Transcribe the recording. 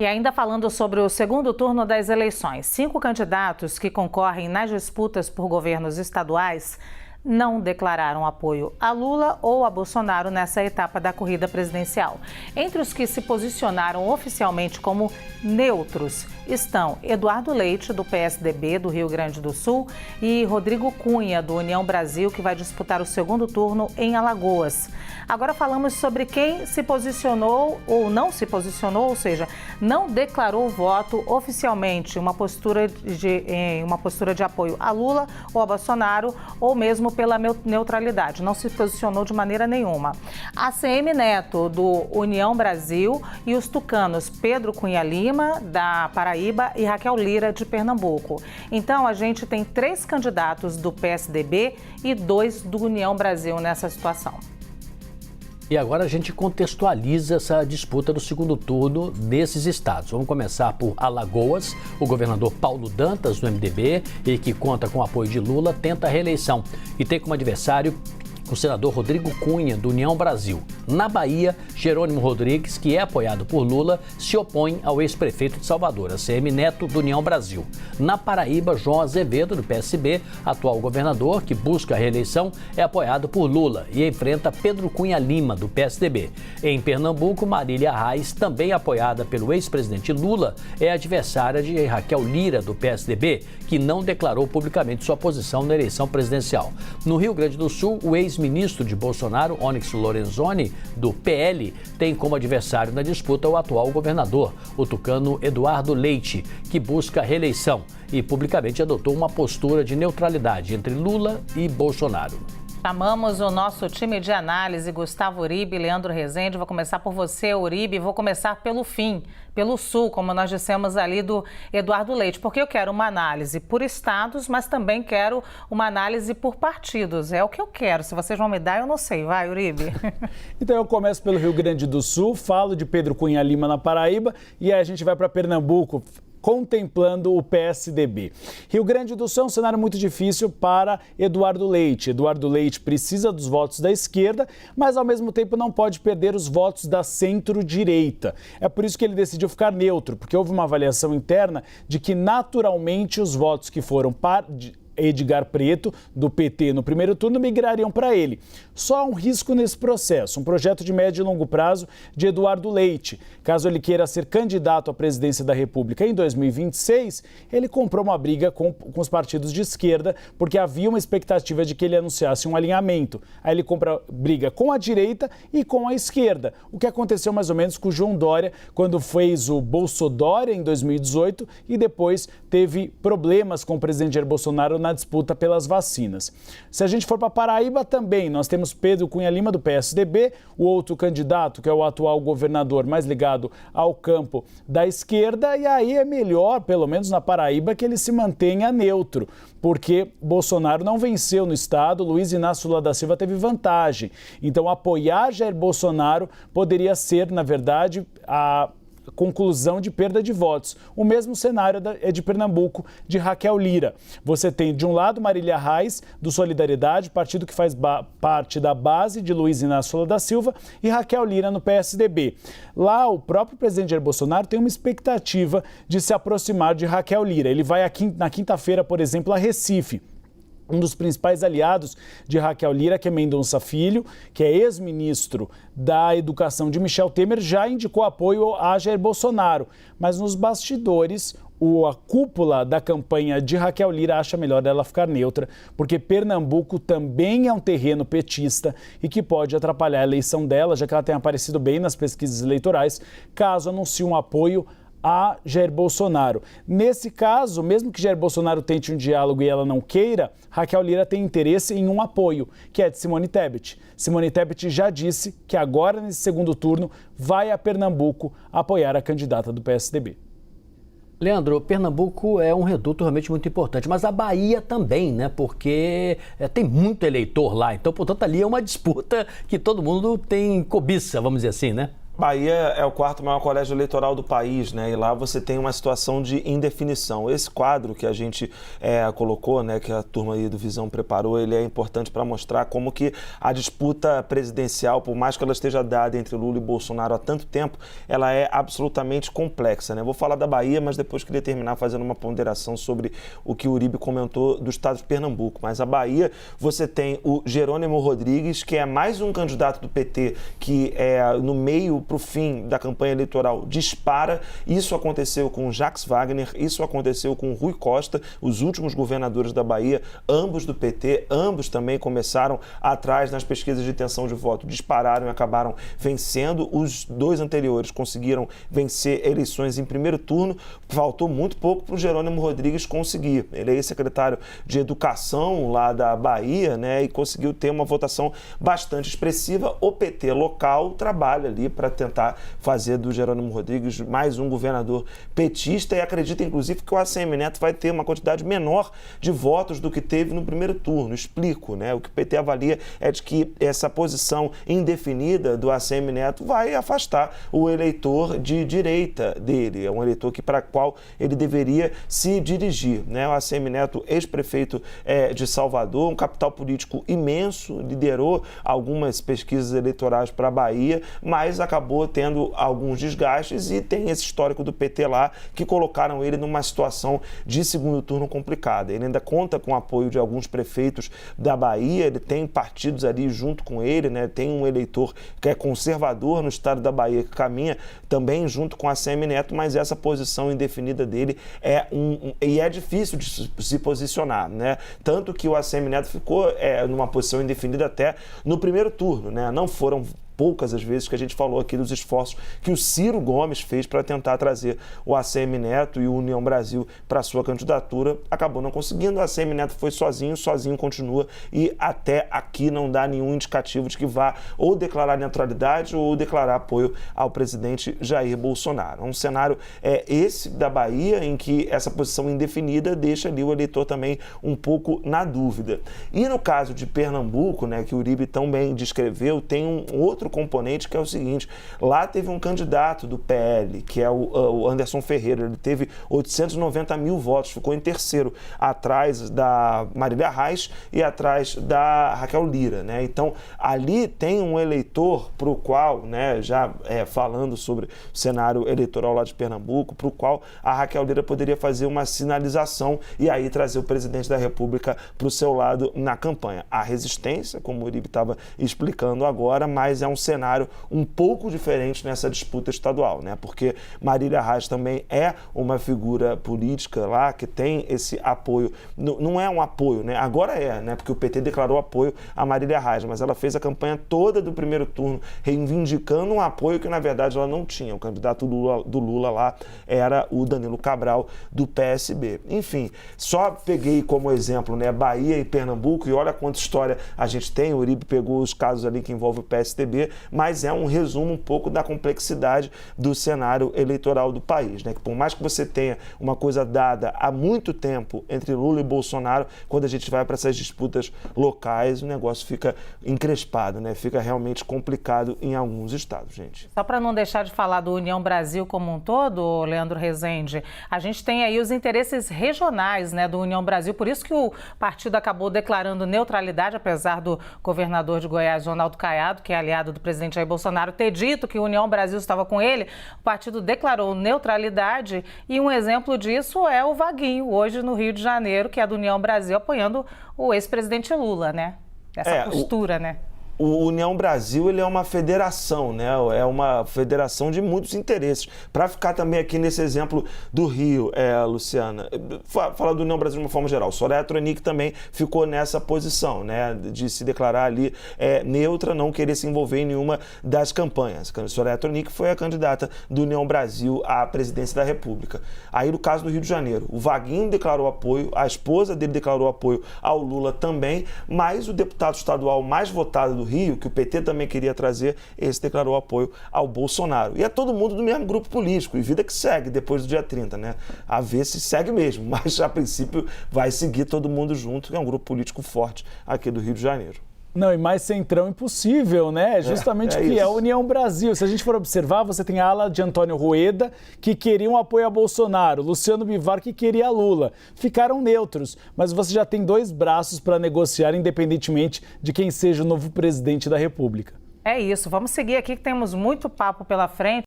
E ainda falando sobre o segundo turno das eleições, 5 candidatos que concorrem nas disputas por governos estaduais não declararam apoio a Lula ou a Bolsonaro nessa etapa da corrida presidencial. Entre os que se posicionaram oficialmente como neutros estão Eduardo Leite, do PSDB do Rio Grande do Sul, e Rodrigo Cunha, do União Brasil, que vai disputar o segundo turno em Alagoas. Agora falamos sobre quem se posicionou ou não se posicionou, ou seja, não declarou voto oficialmente, uma postura de apoio a Lula ou a Bolsonaro, ou mesmo pela neutralidade, não se posicionou de maneira nenhuma. ACM Neto, do União Brasil, e os tucanos Pedro Cunha Lima, da Paraíba, e Raquel Lira, de Pernambuco. Então, a gente tem 3 candidatos do PSDB e 2 do União Brasil nessa situação. E agora a gente contextualiza essa disputa do segundo turno nesses estados. Vamos começar por Alagoas. O governador Paulo Dantas, do MDB, e que conta com o apoio de Lula, tenta a reeleição e tem como adversário o senador Rodrigo Cunha, do União Brasil. Na Bahia, Jerônimo Rodrigues, que é apoiado por Lula, se opõe ao ex-prefeito de Salvador, ACM Neto, do União Brasil. Na Paraíba, João Azevedo, do PSB, atual governador, que busca a reeleição, é apoiado por Lula e enfrenta Pedro Cunha Lima, do PSDB. Em Pernambuco, Marília Reis, também apoiada pelo ex-presidente Lula, é adversária de Raquel Lira, do PSDB, que não declarou publicamente sua posição na eleição presidencial. No Rio Grande do Sul, o ex-ministro de Bolsonaro, Onyx Lorenzoni, do PL, tem como adversário na disputa o atual governador, o tucano Eduardo Leite, que busca a reeleição e publicamente adotou uma postura de neutralidade entre Lula e Bolsonaro. Chamamos o nosso time de análise, Gustavo Uribe e Leandro Rezende. Vou começar por você, Uribe, vou começar pelo fim, pelo sul, como nós dissemos ali do Eduardo Leite, porque eu quero uma análise por estados, mas também quero uma análise por partidos. É o que eu quero. Se vocês vão me dar, eu não sei. Vai, Uribe. Então eu começo pelo Rio Grande do Sul, falo de Pedro Cunha Lima na Paraíba e aí a gente vai para Pernambuco, contemplando o PSDB. Rio Grande do Sul é um cenário muito difícil para Eduardo Leite. Eduardo Leite precisa dos votos da esquerda, mas ao mesmo tempo não pode perder os votos da centro-direita. É por isso que ele decidiu ficar neutro, porque houve uma avaliação interna de que naturalmente os votos que foram para Edgar Preto, do PT, no primeiro turno, migrariam para ele. Só há um risco nesse processo, um projeto de médio e longo prazo de Eduardo Leite. Caso ele queira ser candidato à presidência da República em 2026, ele comprou uma briga com os partidos de esquerda, porque havia uma expectativa de que ele anunciasse um alinhamento. Aí ele compra briga com a direita e com a esquerda, o que aconteceu mais ou menos com o João Dória, quando fez o Bolsodória em 2018 e depois teve problemas com o presidente Jair Bolsonaro na disputa pelas vacinas. Se a gente for para Paraíba também, nós temos Pedro Cunha Lima, do PSDB, o outro candidato, que é o atual governador, mais ligado ao campo da esquerda, e aí é melhor, pelo menos na Paraíba, que ele se mantenha neutro, porque Bolsonaro não venceu no estado, Luiz Inácio Lula da Silva teve vantagem. Então, apoiar Jair Bolsonaro poderia ser, na verdade, a conclusão de perda de votos. O mesmo cenário é de Pernambuco, de Raquel Lira. Você tem, de um lado, Marília Reis, do Solidariedade, partido que faz parte da base de Luiz Inácio Lula da Silva, e Raquel Lira no PSDB. Lá, o próprio presidente Jair Bolsonaro tem uma expectativa de se aproximar de Raquel Lira. Ele vai na quinta-feira, por exemplo, a Recife. Um dos principais aliados de Raquel Lira, que é Mendonça Filho, que é ex-ministro da Educação de Michel Temer, já indicou apoio a Jair Bolsonaro. Mas nos bastidores, a cúpula da campanha de Raquel Lira acha melhor ela ficar neutra, porque Pernambuco também é um terreno petista e que pode atrapalhar a eleição dela, já que ela tem aparecido bem nas pesquisas eleitorais, caso anuncie um apoio a Jair Bolsonaro. Nesse caso, mesmo que Jair Bolsonaro tente um diálogo e ela não queira, Raquel Lira tem interesse em um apoio, que é de Simone Tebet. Simone Tebet já disse que agora, nesse segundo turno, vai a Pernambuco apoiar a candidata do PSDB. Leandro, Pernambuco é um reduto realmente muito importante, mas a Bahia também, né? Porque tem muito eleitor lá, então, portanto, ali é uma disputa que todo mundo tem cobiça, vamos dizer assim, né? Bahia é o quarto maior colégio eleitoral do país, né? E lá você tem uma situação de indefinição. Esse quadro que a gente colocou, né, que a turma aí do Visão preparou, ele é importante para mostrar como que a disputa presidencial, por mais que ela esteja dada entre Lula e Bolsonaro há tanto tempo, ela é absolutamente complexa, né? Vou falar da Bahia, mas depois queria terminar fazendo uma ponderação sobre o que o Uribe comentou do estado de Pernambuco. Mas a Bahia, você tem o Jerônimo Rodrigues, que é mais um candidato do PT que no meio para o fim da campanha eleitoral dispara. Isso aconteceu com Jacques Wagner, isso aconteceu com Rui Costa, os últimos governadores da Bahia, ambos do PT, ambos também começaram atrás nas pesquisas de intenção de voto, dispararam e acabaram vencendo. Os dois anteriores conseguiram vencer eleições em primeiro turno, faltou muito pouco para o Jerônimo Rodrigues conseguir. Ele é ex-secretário de Educação lá da Bahia, né, e conseguiu ter uma votação bastante expressiva. O PT local trabalha ali para tentar fazer do Jerônimo Rodrigues mais um governador petista e acredita, inclusive, que o ACM Neto vai ter uma quantidade menor de votos do que teve no primeiro turno. Explico, né? O que o PT avalia é de que essa posição indefinida do ACM Neto vai afastar o eleitor de direita dele. É um eleitor para qual ele deveria se dirigir, né? O ACM Neto, ex-prefeito de Salvador, um capital político imenso, liderou algumas pesquisas eleitorais para a Bahia, mas acabou tendo alguns desgastes e tem esse histórico do PT lá que colocaram ele numa situação de segundo turno complicada. Ele ainda conta com o apoio de alguns prefeitos da Bahia, ele tem partidos ali junto com ele, né? Tem um eleitor que é conservador no estado da Bahia que caminha também junto com a ACM Neto, mas essa posição indefinida dele é difícil de se posicionar, né? Tanto que o ACM Neto ficou numa posição indefinida até no primeiro turno, né? Não foram poucas as vezes que a gente falou aqui dos esforços que o Ciro Gomes fez para tentar trazer o ACM Neto e o União Brasil para sua candidatura, acabou não conseguindo. O ACM Neto foi sozinho continua e até aqui não dá nenhum indicativo de que vá ou declarar neutralidade ou declarar apoio ao presidente Jair Bolsonaro. Um cenário esse da Bahia em que essa posição indefinida deixa ali o eleitor também um pouco na dúvida. E no caso de Pernambuco, né, que o Uribe tão bem descreveu, tem um outro componente que é o seguinte: lá teve um candidato do PL, que é o Anderson Ferreira, ele teve 890 mil votos, ficou em terceiro, atrás da Marília Reis e atrás da Raquel Lira, né? Então, ali tem um eleitor para o qual, né, já falando sobre o cenário eleitoral lá de Pernambuco, para o qual a Raquel Lira poderia fazer uma sinalização e aí trazer o presidente da República para o seu lado na campanha. A resistência, como o Uribe estava explicando agora, mas é um cenário um pouco diferente nessa disputa estadual, né? Porque Marília Reis também é uma figura política lá que tem esse apoio. Não é um apoio, né? Agora né? Porque o PT declarou apoio a Marília Reis, mas ela fez a campanha toda do primeiro turno reivindicando um apoio que, na verdade, ela não tinha. O candidato do Lula lá era o Danilo Cabral, do PSB. Enfim, só peguei como exemplo, né, Bahia e Pernambuco, e olha quanta história a gente tem. O Uribe pegou os casos ali que envolvem o PSDB, mas é um resumo um pouco da complexidade do cenário eleitoral do país, né? Que por mais que você tenha uma coisa dada há muito tempo entre Lula e Bolsonaro, quando a gente vai para essas disputas locais, o negócio fica encrespado, né? Fica realmente complicado em alguns estados, gente. Só para não deixar de falar do União Brasil como um todo, Leandro Rezende, a gente tem aí os interesses regionais, né, do União Brasil, por isso que o partido acabou declarando neutralidade, apesar do governador de Goiás, Ronaldo Caiado, que é aliado do presidente Jair Bolsonaro, ter dito que o União Brasil estava com ele. O partido declarou neutralidade e um exemplo disso é o Vaguinho, hoje no Rio de Janeiro, que é do União Brasil, apoiando o ex-presidente Lula, né? Essa postura, né? O União Brasil, ele é uma federação, né? É uma federação de muitos interesses. Para ficar também aqui nesse exemplo do Rio, Luciana, falar do União Brasil de uma forma geral, Soraya Tronic também ficou nessa posição, né? De se declarar ali neutra, não querer se envolver em nenhuma das campanhas. Soraya Tronic foi a candidata do União Brasil à presidência da República. Aí, no caso do Rio de Janeiro, o Vaguinho declarou apoio, a esposa dele declarou apoio ao Lula também, mas o deputado estadual mais votado do Rio, que o PT também queria trazer, esse declarou apoio ao Bolsonaro. E é todo mundo do mesmo grupo político, e vida que segue depois do dia 30, né? A ver se segue mesmo, mas a princípio vai seguir todo mundo junto, que é um grupo político forte aqui do Rio de Janeiro. Não, e mais centrão impossível, né? Justamente o que isso. é a União Brasil. Se a gente for observar, você tem a ala de Antônio Rueda, que queria um apoio a Bolsonaro, Luciano Bivar, que queria Lula. Ficaram neutros, mas você já tem dois braços para negociar, independentemente de quem seja o novo presidente da República. É isso, vamos seguir aqui que temos muito papo pela frente.